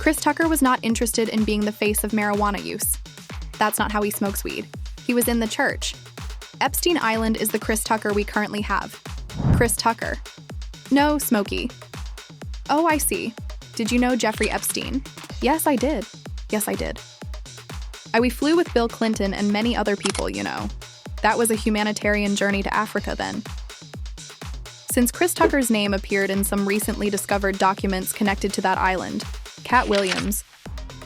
Chris Tucker was not interested in being the face of marijuana use. That's not how he smokes weed. He was in the church. Epstein Island is the Chris Tucker we currently have. Chris Tucker. No, Smokey. Oh, I see. Did you know Jeffrey Epstein? Yes, I did. Yes, I did. We flew with Bill Clinton and many other people, you know. That was a humanitarian journey to Africa then. Since Chris Tucker's name appeared in some recently discovered documents connected to that island, Katt Williams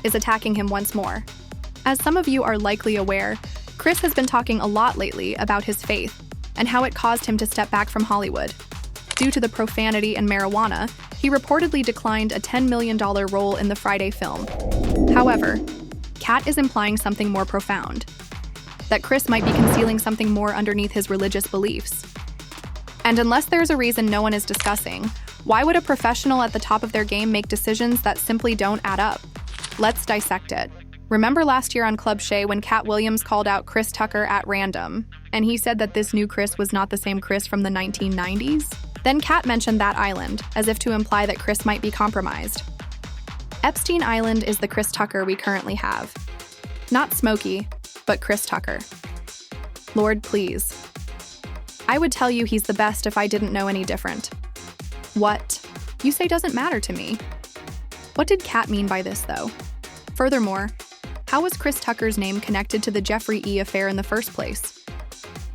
is attacking him once more. As some of you are likely aware, Chris has been talking a lot lately about his faith and how it caused him to step back from Hollywood. Due to the profanity and marijuana, he reportedly declined a $10 million role in the Friday film. However, Katt is implying something more profound, that Chris might be concealing something more underneath his religious beliefs. And unless there's a reason no one is discussing, why would a professional at the top of their game make decisions that simply don't add up? Let's dissect it. Remember last year on Club Shay when Katt Williams called out Chris Tucker at random, and he said that this new Chris was not the same Chris from the 1990s? Then Katt mentioned that island, as if to imply that Chris might be compromised. Epstein Island is the Chris Tucker we currently have. Not Smokey, but Chris Tucker. Lord, please. I would tell you he's the best if I didn't know any different. What? You say doesn't matter to me. What did Katt mean by this, though? Furthermore, how was Chris Tucker's name connected to the Jeffrey E. affair in the first place?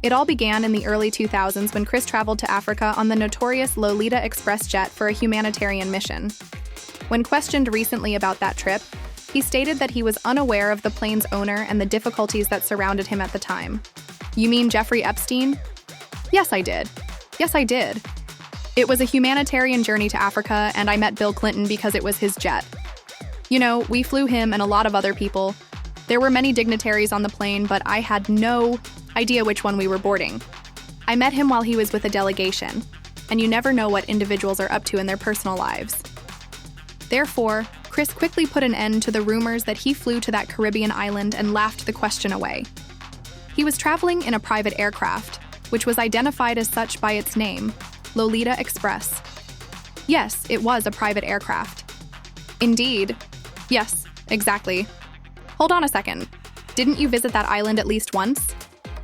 It all began in the early 2000s when Chris traveled to Africa on the notorious Lolita Express jet for a humanitarian mission. When questioned recently about that trip, he stated that he was unaware of the plane's owner and the difficulties that surrounded him at the time. You mean Jeffrey Epstein? Yes, I did. Yes, I did. It was a humanitarian journey to Africa, and I met Bill Clinton because it was his jet. You know, we flew him and a lot of other people. There were many dignitaries on the plane, but I had no idea which one we were boarding. I met him while he was with a delegation, and you never know what individuals are up to in their personal lives. Therefore, Chris quickly put an end to the rumors that he flew to that Caribbean island and laughed the question away. He was traveling in a private aircraft, which was identified as such by its name, Lolita Express. Yes, it was a private aircraft. Indeed. Yes, exactly. Hold on a second. Didn't you visit that island at least once?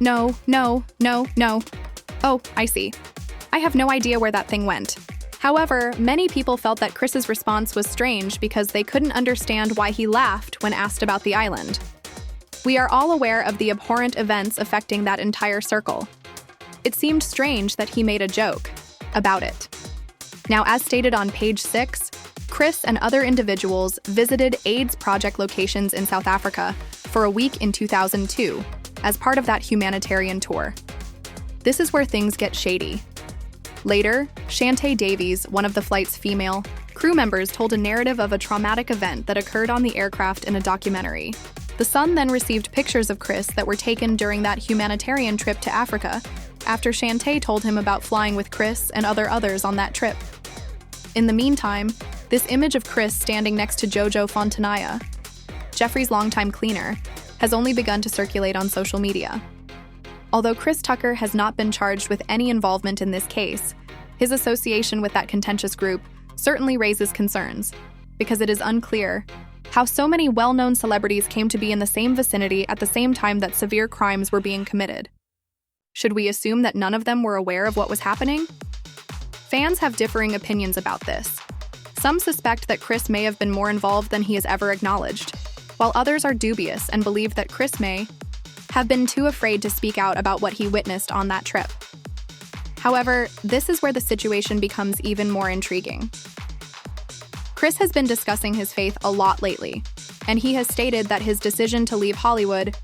No. Oh, I see. I have no idea where that thing went. However, many people felt that Chris's response was strange because they couldn't understand why he laughed when asked about the island. We are all aware of the abhorrent events affecting that entire circle. It seemed strange that he made a joke about it. Now, as stated on page 6, Chris and other individuals visited AIDS project locations in South Africa for a week in 2002 as part of that humanitarian tour. This is where things get shady. Later, Shantae Davies, one of the flight's female crew members, told a narrative of a traumatic event that occurred on the aircraft in a documentary. The Sun then received pictures of Chris that were taken during that humanitarian trip to Africa after Shantae told him about flying with Chris and others on that trip. In the meantime, this image of Chris standing next to Jojo Fontanaya, Jeffrey's longtime cleaner, has only begun to circulate on social media. Although Chris Tucker has not been charged with any involvement in this case, his association with that contentious group certainly raises concerns, because it is unclear how so many well-known celebrities came to be in the same vicinity at the same time that severe crimes were being committed. Should we assume that none of them were aware of what was happening? Fans have differing opinions about this. Some suspect that Chris may have been more involved than he has ever acknowledged, while others are dubious and believe that Chris may have been too afraid to speak out about what he witnessed on that trip. However, this is where the situation becomes even more intriguing. Chris has been discussing his faith a lot lately, and he has stated that his decision to leave Hollywood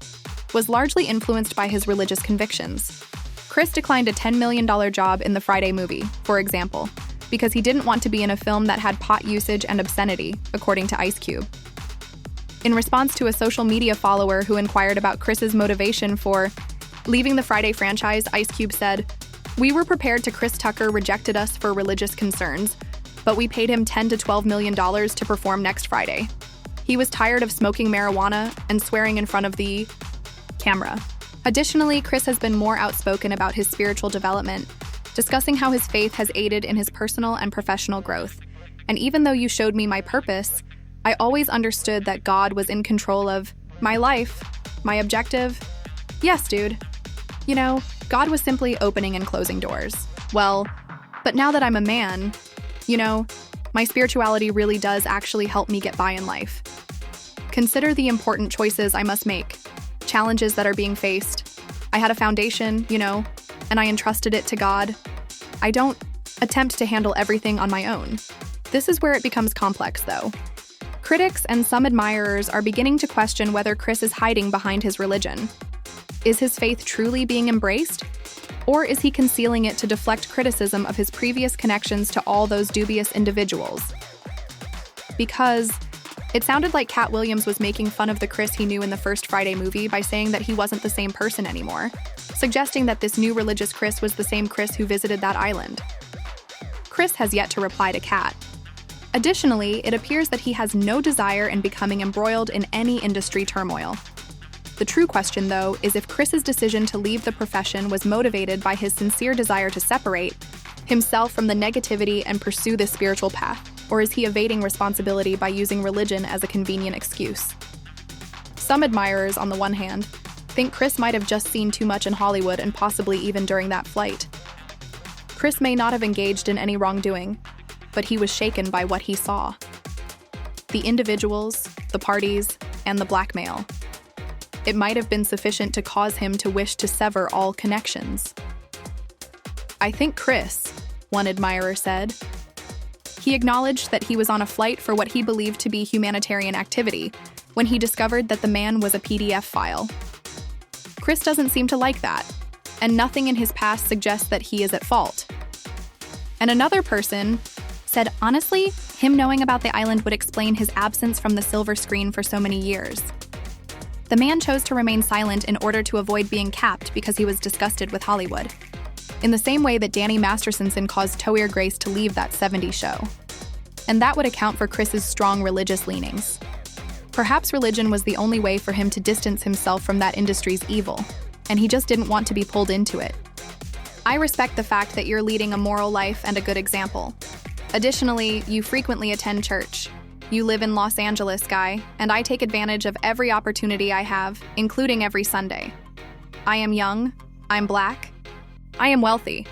was largely influenced by his religious convictions. Chris declined a $10 million job in the Friday movie, for example, because he didn't want to be in a film that had pot usage and obscenity, according to Ice Cube. In response to a social media follower who inquired about Chris's motivation for leaving the Friday franchise, Ice Cube said, "We were prepared to Chris Tucker rejected us for religious concerns, but we paid him $10 to $12 million to perform next Friday. He was tired of smoking marijuana and swearing in front of the camera." Additionally, Chris has been more outspoken about his spiritual development, discussing how his faith has aided in his personal and professional growth. And even though you showed me my purpose, I always understood that God was in control of my life, my objective. Yes, dude. You know, God was simply opening and closing doors. Well, but now that I'm a man, you know, my spirituality really does actually help me get by in life. Consider the important choices I must make, challenges that are being faced. I had a foundation, you know, and I entrusted it to God. I don't attempt to handle everything on my own. This is where it becomes complex, though. Critics and some admirers are beginning to question whether Chris is hiding behind his religion. Is his faith truly being embraced? Or is he concealing it to deflect criticism of his previous connections to all those dubious individuals? Because it sounded like Katt Williams was making fun of the Chris he knew in the first Friday movie by saying that he wasn't the same person anymore, suggesting that this new religious Chris was the same Chris who visited that island. Chris has yet to reply to Katt. Additionally, it appears that he has no desire in becoming embroiled in any industry turmoil. The true question, though, is if Chris's decision to leave the profession was motivated by his sincere desire to separate himself from the negativity and pursue this spiritual path, or is he evading responsibility by using religion as a convenient excuse? Some admirers, on the one hand, think Chris might have just seen too much in Hollywood and possibly even during that flight. Chris may not have engaged in any wrongdoing, but he was shaken by what he saw. The individuals, the parties, and the blackmail. It might have been sufficient to cause him to wish to sever all connections. "I think Chris," one admirer said. He acknowledged that he was on a flight for what he believed to be humanitarian activity when he discovered that the man was a PDF file. Chris doesn't seem to like that, and nothing in his past suggests that he is at fault. And another person said, honestly, him knowing about the island would explain his absence from the silver screen for so many years. The man chose to remain silent in order to avoid being capped because he was disgusted with Hollywood, in the same way that Danny Masterson caused Toir Grace to leave that '70s show. And that would account for Chris's strong religious leanings. Perhaps religion was the only way for him to distance himself from that industry's evil, and he just didn't want to be pulled into it. I respect the fact that you're leading a moral life and a good example. Additionally, you frequently attend church. You live in Los Angeles, guy, and I take advantage of every opportunity I have, including every Sunday. I am young, I'm black, I am wealthy.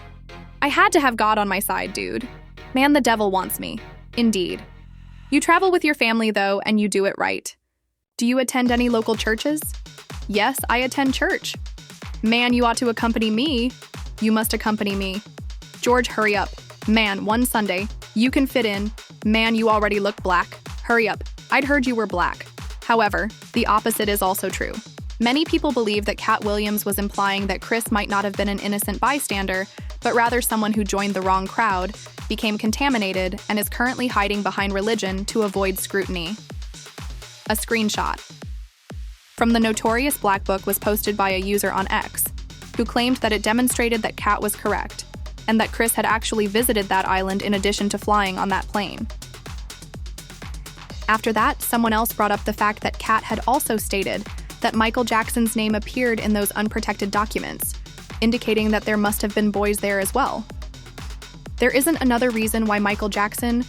I had to have God on my side, dude. Man, the devil wants me. Indeed. You travel with your family, though, and you do it right. Do you attend any local churches? Yes, I attend church. Man, you ought to accompany me. You must accompany me. George, hurry up. Man, one Sunday. You can fit in. Man, you already look black. Hurry up. I'd heard you were black. However, the opposite is also true. Many people believe that Katt Williams was implying that Chris might not have been an innocent bystander, but rather someone who joined the wrong crowd, became contaminated, and is currently hiding behind religion to avoid scrutiny. A screenshot from the Notorious Black Book was posted by a user on X, who claimed that it demonstrated that Katt was correct, and that Chris had actually visited that island in addition to flying on that plane. After that, someone else brought up the fact that Katt had also stated that Michael Jackson's name appeared in those unprotected documents, indicating that there must have been boys there as well. There isn't another reason why Michael Jackson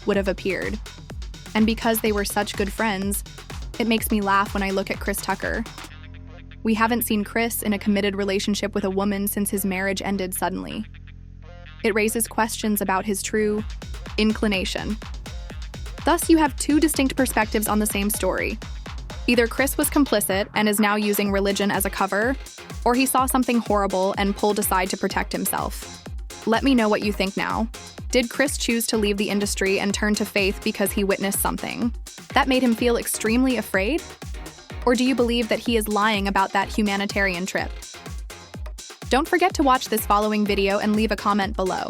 would have appeared. And because they were such good friends, it makes me laugh when I look at Chris Tucker. We haven't seen Chris in a committed relationship with a woman since his marriage ended suddenly. It raises questions about his true inclination. Thus, you have two distinct perspectives on the same story. Either Chris was complicit and is now using religion as a cover, or he saw something horrible and pulled aside to protect himself. Let me know what you think now. Did Chris choose to leave the industry and turn to faith because he witnessed something that made him feel extremely afraid? Or do you believe that he is lying about that humanitarian trip? Don't forget to watch this following video and leave a comment below.